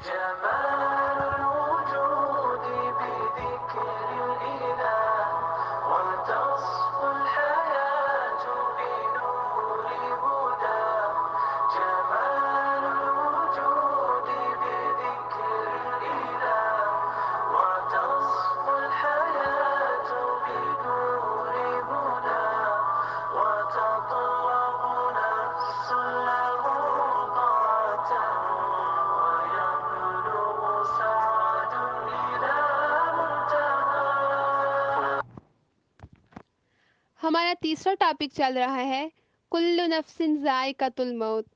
جمال الوجود بذكر الإله وتصفو الحياة بنور هدى. جمال الوجود بذكر الإله وتصفو الحياة بنور هدى. وتطلب نفس له طاعة ويبلغ سعد إلى منتهى. ہمارا تیسرا ٹاپک چل رہا ہے کل نفس ذائقۃ الموت.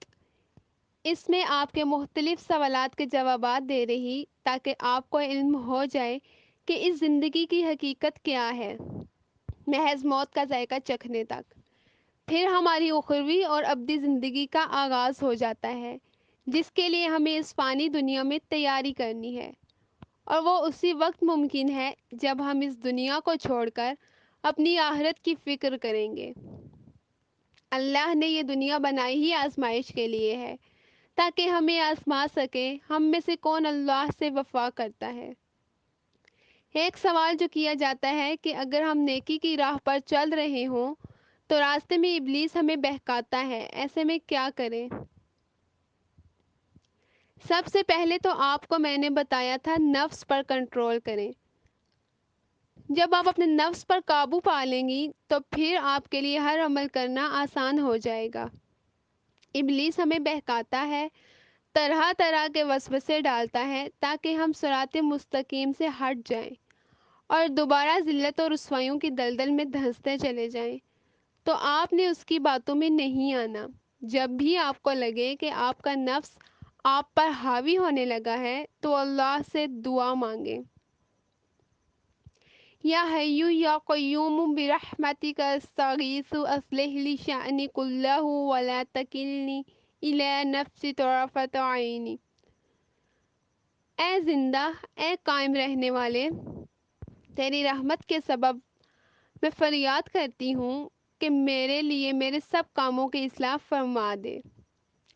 اس میں آپ کے مختلف سوالات کے جوابات دے رہی تاکہ آپ کو علم ہو جائے کہ اس زندگی کی حقیقت کیا ہے، محض موت کا ذائقہ چکھنے تک. پھر ہماری اخروی اور ابدی زندگی کا آغاز ہو جاتا ہے، جس کے لیے ہمیں اس فانی دنیا میں تیاری کرنی ہے، اور وہ اسی وقت ممکن ہے جب ہم اس دنیا کو چھوڑ کر اپنی آخرت کی فکر کریں گے. اللہ نے یہ دنیا بنائی ہی آزمائش کے لیے ہے، تاکہ ہمیں آزما سکے ہم میں سے کون اللہ سے وفا کرتا ہے. ایک سوال جو کیا جاتا ہے کہ اگر ہم نیکی کی راہ پر چل رہے ہوں تو راستے میں ابلیس ہمیں بہکاتا ہے، ایسے میں کیا کریں؟ سب سے پہلے تو آپ کو میں نے بتایا تھا نفس پر کنٹرول کریں. جب آپ اپنے نفس پر قابو پا لیں گی تو پھر آپ کے لیے ہر عمل کرنا آسان ہو جائے گا. ابلیس ہمیں بہکاتا ہے، طرح طرح کے وسوسے ڈالتا ہے تاکہ ہم صراط مستقیم سے ہٹ جائیں اور دوبارہ ذلت اور رسوائیوں کی دلدل میں دھنستے چلے جائیں. تو آپ نے اس کی باتوں میں نہیں آنا. جب بھی آپ کو لگے کہ آپ کا نفس آپ پر حاوی ہونے لگا ہے تو اللہ سے دعا مانگیں. یا حیو یا قیوم برحمتک استغیث اصلح لی شأنی کلہ ولا تکلنی الی نفسی طرفۃ عینی. اے زندہ، اے قائم رہنے والے، تیری رحمت کے سبب میں فریاد کرتی ہوں کہ میرے لیے میرے سب کاموں کی اصلاح فرما دے،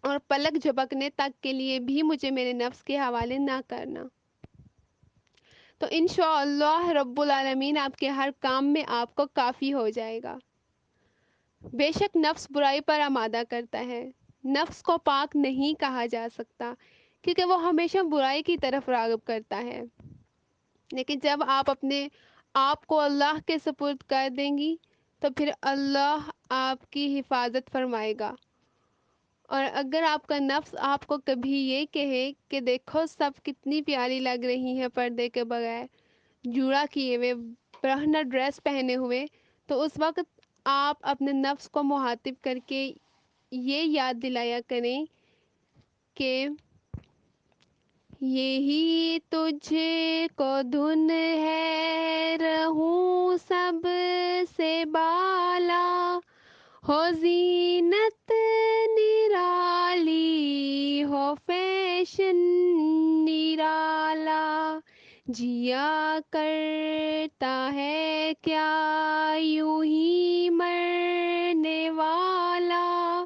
اور پلک جھپکنے تک کے لیے بھی مجھے میرے نفس کے حوالے نہ کرنا. تو انشاءاللہ رب العالمین آپ کے ہر کام میں آپ کو کافی ہو جائے گا. بے شک نفس برائی پر آمادہ کرتا ہے. نفس کو پاک نہیں کہا جا سکتا کیونکہ وہ ہمیشہ برائی کی طرف راغب کرتا ہے. لیکن جب آپ اپنے آپ کو اللہ کے سپرد کر دیں گی تو پھر اللہ آپ کی حفاظت فرمائے گا. اور اگر آپ کا نفس آپ کو کبھی یہ کہے کہ دیکھو سب کتنی پیاری لگ رہی ہیں پردے کے بغیر، جوڑا کیے ہوئے، برہنہ ڈریس پہنے ہوئے، تو اس وقت آپ اپنے نفس کو مخاطب کر کے یہ یاد دلایا کریں کہ یہی تجھ کو دھن ہے، رہوں سب سے بالا، ہو زینت نرالی، ہو فیشن نرالا، جیا کرتا ہے کیا یوں ہی مرنے والا،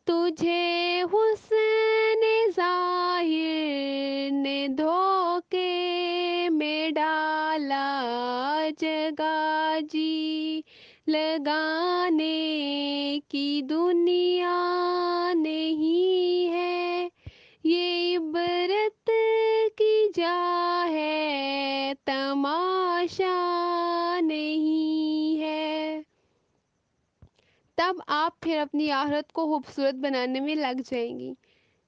تجھے حسن ظاہر نے دھوکے میں ڈالا، جگہ جی لگانے کی دنیا نہیں ہے، یہ عبرت کی جا ہے، تماشا نہیں ہے. تب آپ پھر اپنی آخرت کو خوبصورت بنانے میں لگ جائیں گی،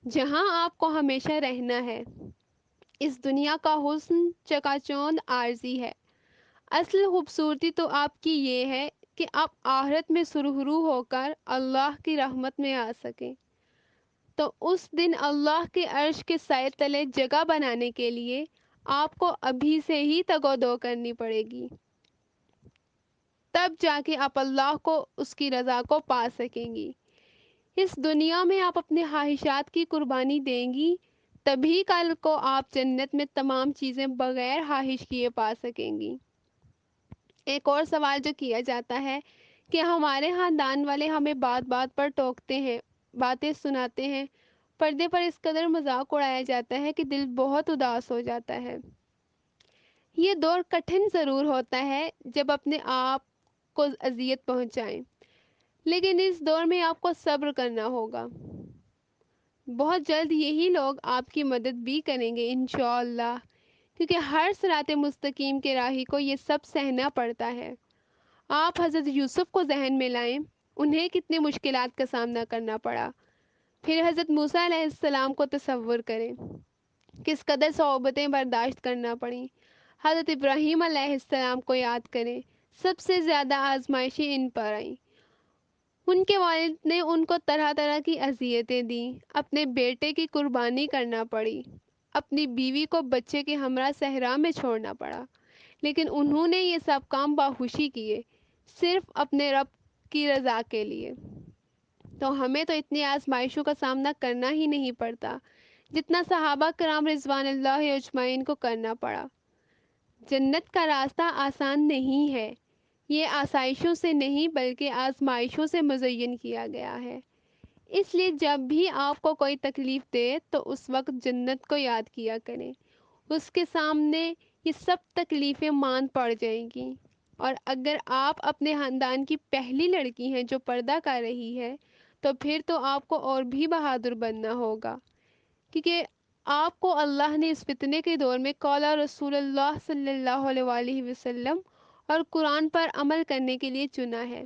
جہاں آپ کو ہمیشہ رہنا ہے. اس دنیا کا حسن چکا چوند عارضی ہے، اصل خوبصورتی تو آپ کی یہ ہے کہ آپ آخرت میں سرخرو ہو کر اللہ کی رحمت میں آ سکیں. تو اس دن اللہ کے عرش کے سائے تلے جگہ بنانے کے لیے آپ کو ابھی سے ہی تگ و دو کرنی پڑے گی. تب جا کے آپ اللہ کو، اس کی رضا کو پا سکیں گی. اس دنیا میں آپ اپنے خواہشات کی قربانی دیں گی، تبھی کل کو آپ جنت میں تمام چیزیں بغیر خواہش کیے پا سکیں گی. ایک اور سوال جو کیا جاتا ہے کہ ہمارے خاندان والے ہمیں بات بات پر ٹوکتے ہیں، باتیں سناتے ہیں، پردے پر اس قدر مذاق اڑایا جاتا ہے کہ دل بہت اداس ہو جاتا ہے۔ یہ دور کٹھن ضرور ہوتا ہے جب اپنے آپ کو اذیت پہنچائیں، لیکن اس دور میں آپ کو صبر کرنا ہوگا۔ بہت جلد یہی لوگ آپ کی مدد بھی کریں گے انشاءاللہ، کیونکہ ہر صراط مستقیم کے راہی کو یہ سب سہنا پڑتا ہے۔ آپ حضرت یوسف کو ذہن میں لائیں، انہیں کتنی مشکلات کا سامنا کرنا پڑا۔ پھر حضرت موسیٰ علیہ السلام کو تصور کریں، کس قدر صعوبتیں برداشت کرنا پڑیں۔ حضرت ابراہیم علیہ السلام کو یاد کریں، سب سے زیادہ آزمائشیں ان پر آئیں۔ ان کے والد نے ان کو طرح طرح کی اذیتیں دیں، اپنے بیٹے کی قربانی کرنا پڑی، اپنی بیوی کو بچے کے ہمراہ صحرا میں چھوڑنا پڑا، لیکن انہوں نے یہ سب کام باخوشی کیے، صرف اپنے رب کی رضا کے لیے۔ تو ہمیں تو اتنی آزمائشوں کا سامنا کرنا ہی نہیں پڑتا جتنا صحابہ کرام رضوان اللہ اجمعین کو کرنا پڑا۔ جنت کا راستہ آسان نہیں ہے، یہ آسائشوں سے نہیں بلکہ آزمائشوں سے مزین کیا گیا ہے۔ اس لیے جب بھی آپ کو کوئی تکلیف دے تو اس وقت جنت کو یاد کیا کریں، اس کے سامنے یہ سب تکلیفیں مان پڑ جائیں گی۔ اور اگر آپ اپنے خاندان کی پہلی لڑکی ہیں جو پردہ کر رہی ہے تو پھر تو آپ کو اور بھی بہادر بننا ہوگا، کیونکہ آپ کو اللہ نے اس فتنے کے دور میں قال رسول اللہ صلی اللہ علیہ وآلہ وسلم اور قرآن پر عمل کرنے کے لیے چنا ہے۔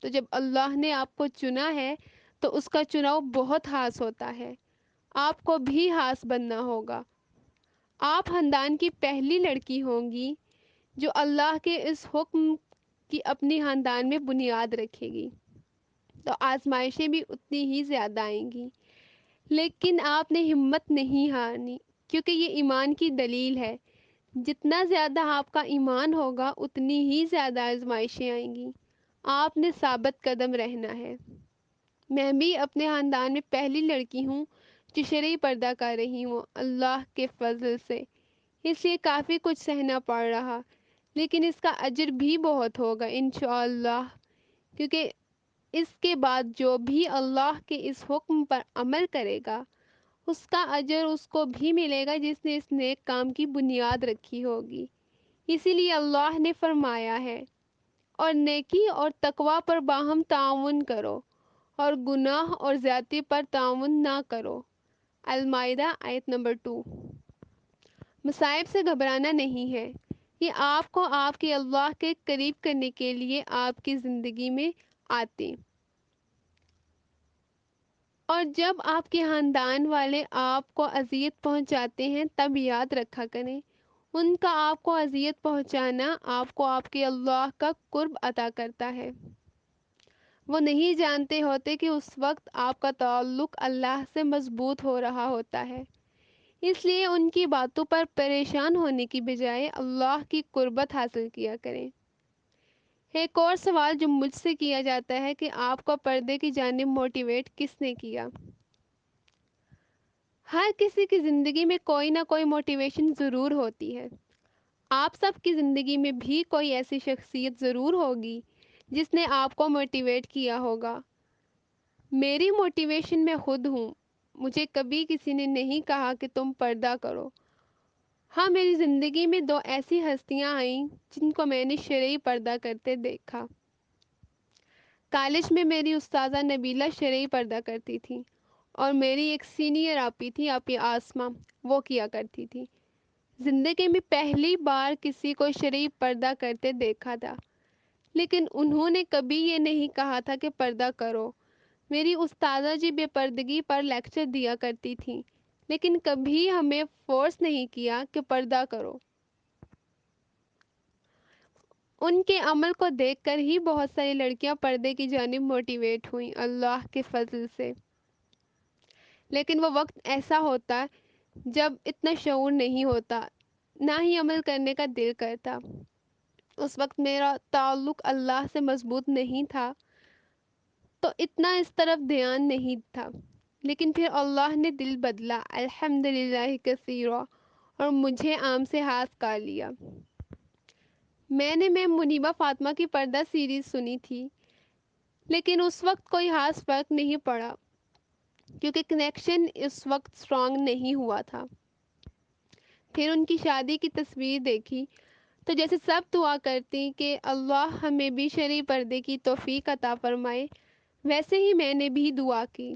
تو جب اللہ نے آپ کو چنا ہے تو اس کا چناؤ بہت خاص ہوتا ہے، آپ کو بھی خاص بننا ہوگا۔ آپ خاندان کی پہلی لڑکی ہوں گی جو اللہ کے اس حکم کی اپنی خاندان میں بنیاد رکھے گی، تو آزمائشیں بھی اتنی ہی زیادہ آئیں گی، لیکن آپ نے ہمت نہیں ہارنی، کیونکہ یہ ایمان کی دلیل ہے۔ جتنا زیادہ آپ کا ایمان ہوگا اتنی ہی زیادہ آزمائشیں آئیں گی، آپ نے ثابت قدم رہنا ہے۔ میں بھی اپنے خاندان میں پہلی لڑکی ہوں جو شرعی پردہ کر رہی ہوں اللہ کے فضل سے، اس لیے کافی کچھ سہنا پڑ رہا، لیکن اس کا اجر بھی بہت ہوگا انشاءاللہ، کیونکہ اس کے بعد جو بھی اللہ کے اس حکم پر عمل کرے گا اس کا اجر اس کو بھی ملے گا جس نے اس نیک کام کی بنیاد رکھی ہوگی۔ اسی لیے اللہ نے فرمایا ہے، اور نیکی اور تقوی پر باہم تعاون کرو اور گناہ اور زیادتی پر تعاون نہ کرو۔ المائدہ آیت نمبر 2۔ مصائب سے گھبرانا نہیں ہے، یہ آپ کو آپ کے اللہ کے قریب کرنے کے لیے آپ کی زندگی میں آتے، اور جب آپ کے خاندان والے آپ کو اذیت پہنچاتے ہیں تب یاد رکھا کریں، ان کا آپ کو اذیت پہنچانا آپ کو آپ کے اللہ کا قرب عطا کرتا ہے۔ وہ نہیں جانتے ہوتے کہ اس وقت آپ کا تعلق اللہ سے مضبوط ہو رہا ہوتا ہے، اس لیے ان کی باتوں پر پریشان ہونے کی بجائے اللہ کی قربت حاصل کیا کریں۔ ایک اور سوال جو مجھ سے کیا جاتا ہے کہ آپ کو پردے کی جانب موٹیویٹ کس نے کیا؟ ہر کسی کی زندگی میں کوئی نہ کوئی موٹیویشن ضرور ہوتی ہے۔ آپ سب کی زندگی میں بھی کوئی ایسی شخصیت ضرور ہوگی جس نے آپ کو موٹیویٹ کیا ہوگا۔ میری موٹیویشن میں خود ہوں، مجھے کبھی کسی نے نہیں کہا کہ تم پردہ کرو۔ ہاں، میری زندگی میں دو ایسی ہستیاں آئیں جن کو میں نے شرعی پردہ کرتے دیکھا۔ کالج میں میری استاذہ نبیلہ شرعی پردہ کرتی تھی، اور میری ایک سینئر آپی تھی، آپی آسمہ، وہ کیا کرتی تھی۔ زندگی میں پہلی بار کسی کو شرعی پردہ کرتے دیکھا تھا، لیکن انہوں نے کبھی یہ نہیں کہا تھا کہ پردہ کرو۔ میری استاذہ جی بے پردگی پر لیکچر دیا کرتی تھیں، لیکن کبھی ہمیں فورس نہیں کیا کہ پردہ کرو۔ ان کے عمل کو دیکھ کر ہی بہت ساری لڑکیاں پردے کی جانب موٹیویٹ ہوئیں اللہ کے فضل سے۔ لیکن وہ وقت ایسا ہوتا جب اتنا شعور نہیں ہوتا، نہ ہی عمل کرنے کا دل کرتا۔ اس وقت میرا تعلق اللہ سے مضبوط نہیں تھا تو اتنا اس طرف دھیان نہیں تھا، لیکن پھر اللہ نے دل بدلا الحمدللہ کثیرا، اور مجھے عام سے ہاتھ کا لیا۔ میں منیبہ فاطمہ کی پردہ سیریز سنی تھی، لیکن اس وقت کوئی خاص فرق نہیں پڑا۔ کیونکہ کنیکشن اس وقت اسٹرانگ نہیں ہوا تھا۔ پھر ان کی شادی کی تصویر دیکھی تو جیسے سب دعا کرتی کہ اللہ ہمیں بھی شرعی پردے کی توفیق عطا فرمائے، ویسے ہی میں نے بھی دعا کی۔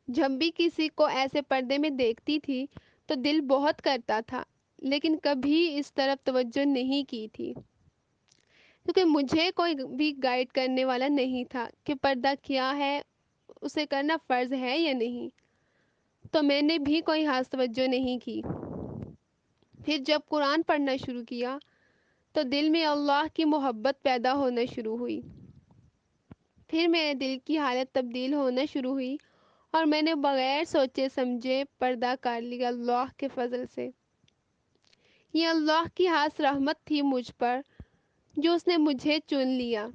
جب بھی کسی کو ایسے پردے میں دیکھتی تھی تو دل بہت کرتا تھا، لیکن کبھی اس طرف توجہ نہیں کی تھی، کیونکہ مجھے کوئی بھی گائیڈ کرنے والا نہیں تھا کہ پردہ کیا ہے، اسے کرنا فرض ہے یا نہیں، تو میں نے بھی کوئی خاص توجہ نہیں کی۔ پھر جب قرآن پڑھنا شروع کیا تو دل میں اللہ کی محبت پیدا ہونا شروع ہوئی۔ پھر میرے دل کی حالت تبدیل ہونا شروع ہوئی اور میں نے بغیر سوچے سمجھے پردہ کر لیا اللہ کے فضل سے۔ یہ اللہ کی خاص رحمت تھی مجھ پر، جو اس نے مجھے چن لیا۔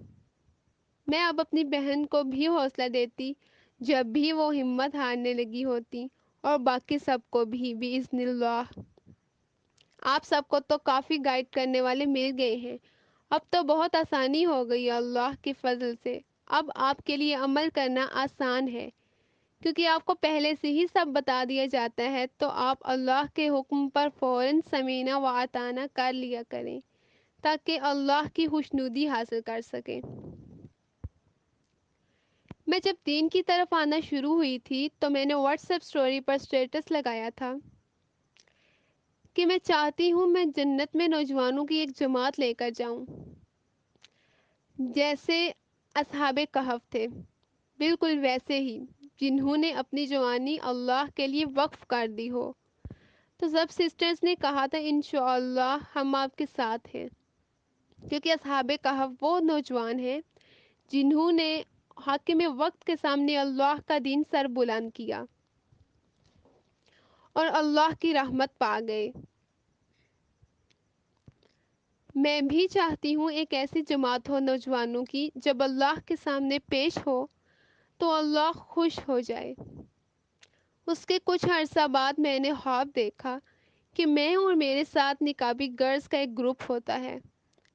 میں اب اپنی بہن کو بھی حوصلہ دیتی جب بھی وہ ہمت ہارنے لگی ہوتی، اور باقی سب کو بھی بإذن اللہ۔ آپ سب کو تو کافی گائیڈ کرنے والے مل گئے ہیں، اب تو بہت آسانی ہو گئی ہے اللہ کے فضل سے۔ اب آپ کے لیے عمل کرنا آسان ہے، کیونکہ آپ کو پہلے سے ہی سب بتا دیا جاتا ہے، تو آپ اللہ کے حکم پر فوراً سمینا و اطاعنا کر لیا کریں تاکہ اللہ کی خوشنودی حاصل کر سکیں۔ میں جب دین کی طرف آنا شروع ہوئی تھی تو میں نے واٹس ایپ اسٹوری پر اسٹیٹس لگایا تھا کہ میں چاہتی ہوں میں جنت میں نوجوانوں کی ایک جماعت لے کر جاؤں، جیسے اصحاب کہف تھے، بالکل ویسے ہی، جنہوں نے اپنی جوانی اللہ کے لیے وقف کر دی ہو۔ تو سب سسٹرز نے کہا تھا انشاءاللہ ہم آپ کے ساتھ ہیں، کیونکہ اصحاب کہف وہ نوجوان ہیں جنہوں نے حاکم وقت کے سامنے اللہ کا دین سر بلند کیا اور اللہ کی رحمت پا گئے۔ میں بھی چاہتی ہوں ایک ایسی جماعت ہو نوجوانوں کی، جب اللہ کے سامنے پیش ہو تو اللہ خوش ہو جائے۔ اس کے کچھ عرصہ بعد میں نے خواب دیکھا کہ میں اور میرے ساتھ نقابی گرلز کا ایک گروپ ہوتا ہے۔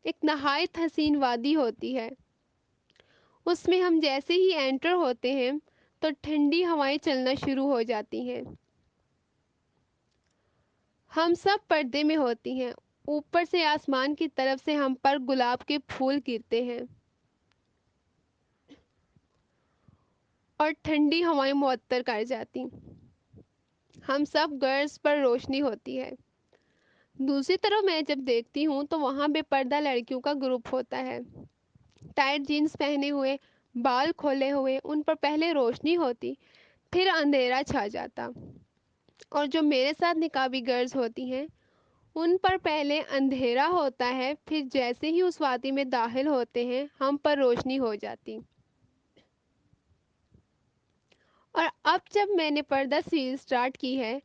ایک نہایت حسین وادی ہوتی ہے، اس میں ہم جیسے ہی انٹر ہوتے ہیں تو ٹھنڈی ہوائیں چلنا شروع ہو جاتی ہیں۔ ہم سب پردے میں ہوتی ہیں، اوپر سے آسمان کی طرف سے ہم پر گلاب کے پھول گرتے ہیں اور ٹھنڈی ہوائیں معطر کر جاتی۔ ہم سب گرلز پر روشنی ہوتی ہے۔ دوسری طرف میں جب دیکھتی ہوں تو وہاں بے پردہ لڑکیوں کا گروپ ہوتا ہے، ٹائٹ جینز پہنے ہوئے، بال کھولے ہوئے، ان پر پہلے روشنی ہوتی، پھر اندھیرا چھا جاتا، اور جو میرے ساتھ نقابی گرلز ہوتی ہیں ان پر پہلے اندھیرا ہوتا ہے، پھر جیسے ہی اس وادی میں داخل ہوتے ہیں ہم پر روشنی ہو جاتی۔ اور اب جب میں نے پردہ سیریز سٹارٹ کی ہے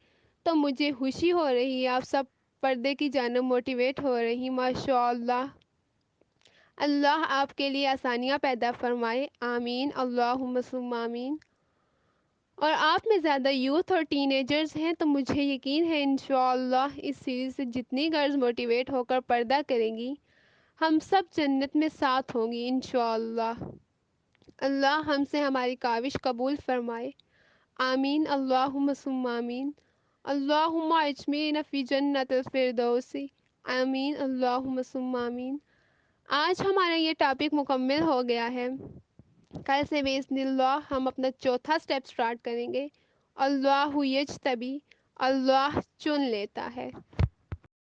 تو مجھے خوشی ہو رہی ہے، آپ سب پردے کی جانب موٹیویٹ ہو رہی، ماشاء اللہ۔ اللہ آپ کے لیے آسانیاں پیدا فرمائے، آمین، اللہم ثم آمین۔ اور آپ میں زیادہ یوتھ اور ٹین ایجرز ہیں تو مجھے یقین ہے انشاءاللہ اس سیریز سے جتنی گرلز موٹیویٹ ہو کر پردہ کریں گی، ہم سب جنت میں ساتھ ہوں گی انشاءاللہ۔ اللہ ہم سے ہماری کاوش قبول فرمائے، آمین، اللہم ثم آمین۔ اللہم اجمعنا فی جنت الفردوس، آمین، اللہم ثم آمین۔ آج ہمارا یہ ٹاپک مکمل ہو گیا ہے، کل سے بإذن اللہ ہم اپنا چوتھا سٹیپ سٹارٹ کریں گے، اللہ یجتبی، اللہ چن لیتا ہے۔